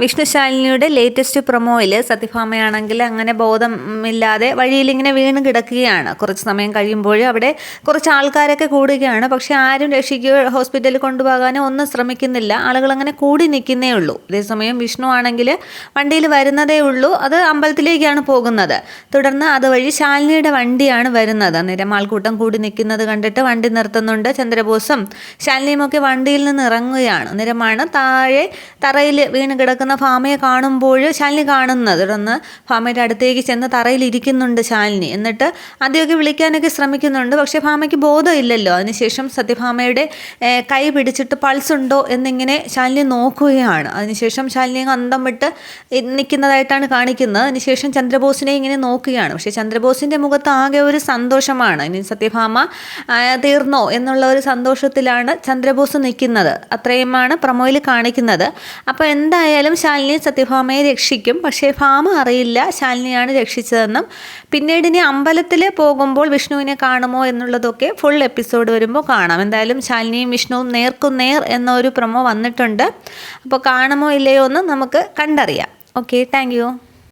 വിഷ്ണുശാലിനിയുടെ latest പ്രൊമോയിൽ സത്യഭാമയാണെങ്കിൽ അങ്ങനെ ബോധമില്ലാതെ വഴിയിലിങ്ങനെ വീണ് കിടക്കുകയാണ്. കുറച്ച് സമയം കഴിയുമ്പോൾ അവിടെ കുറച്ച് ആൾക്കാരൊക്കെ കൂടുകയാണ്. പക്ഷെ ആരും രക്ഷിക്കുകയോ ഹോസ്പിറ്റലിൽ കൊണ്ടുപോകാനോ ഒന്നും ശ്രമിക്കുന്നില്ല. ആളുകൾ അങ്ങനെ കൂടി നിൽക്കുന്നേ ഉള്ളൂ. അതേസമയം വിഷ്ണു ആണെങ്കിൽ വണ്ടിയിൽ വരുന്നതേ ഉള്ളൂ. അത് അമ്പലത്തിലേക്കാണ് പോകുന്നത്. തുടർന്ന് അതുവഴി ശാലിനിയുടെ വണ്ടിയാണ് വരുന്നത്. അന്നേരം ആൾക്കൂട്ടം കൂടി നിൽക്കുന്നത് കണ്ടിട്ട് വണ്ടി നിർത്തുന്നുണ്ട്. ചന്ദ്രബോസും ശാലിനിയും ഒക്കെ വണ്ടിയിൽ നിന്ന് ഇറങ്ങുകയാണ്. അന്നേരമാണ് താഴെ തറയിൽ വീണ് കിടക്കുന്ന ഭാമയെ കാണുമ്പോൾ ശാലിനി കാണുന്നത്. തുടർന്ന് ഭാമയുടെ അടുത്തേക്ക് ചെന്ന് തറയിൽ ഇരിക്കുന്നുണ്ട് ശാലിനി. എന്നിട്ട് ആദ്യമൊക്കെ വിളിക്കാനൊക്കെ ശ്രമിക്കുന്നുണ്ട്. പക്ഷേ ഭാമയ്ക്ക് ബോധമില്ലല്ലോ. അതിനുശേഷം സത്യഭാമയുടെ കൈ പിടിച്ചിട്ട് പൾസ് ഉണ്ടോ എന്നിങ്ങനെ ശാലിനി നോക്കുകയാണ്. അതിനുശേഷം ശാലിനി അന്തം വിട്ട് നിൽക്കുന്നതായിട്ടാണ് കാണിക്കുന്നത്. അതിനുശേഷം ചന്ദ്രബോസിനെ ഇങ്ങനെ നോക്കുകയാണ്. പക്ഷേ ചന്ദ്രബോസിൻ്റെ മുഖത്ത് ആകെ ഒരു സന്തോഷമാണ്. ഇനി സത്യഭാമ തീർന്നോ എന്നുള്ള ഒരു സന്തോഷത്തിലാണ് ചന്ദ്രബോസ് നിൽക്കുന്നത്. അത്രയുമാണ് പ്രൊമോയിൽ കാണിക്കുന്നത്. അപ്പോൾ എന്തായാലും ശാലിനി സത്യഭാമയെ രക്ഷിക്കും. പക്ഷേ ഭാമ അറിയില്ല ശാലിനിയാണ് രക്ഷിച്ചതെന്നും. പിന്നീട് ഇനി അമ്പലത്തിൽ പോകുമ്പോൾ വിഷ്ണുവിനെ കാണുമോ എന്നുള്ളതൊക്കെ ഫുൾ എപ്പിസോഡ് വരുമ്പോൾ കാണാം. എന്തായാലും ശാലിനിയും വിഷ്ണുവും നേർക്കുനേർ എന്നൊരു പ്രൊമോ വന്നിട്ടുണ്ട്. അപ്പോൾ കാണുമോ ഇല്ലയോ എന്ന് നമുക്ക് കണ്ടറിയാം. Okay, thank you.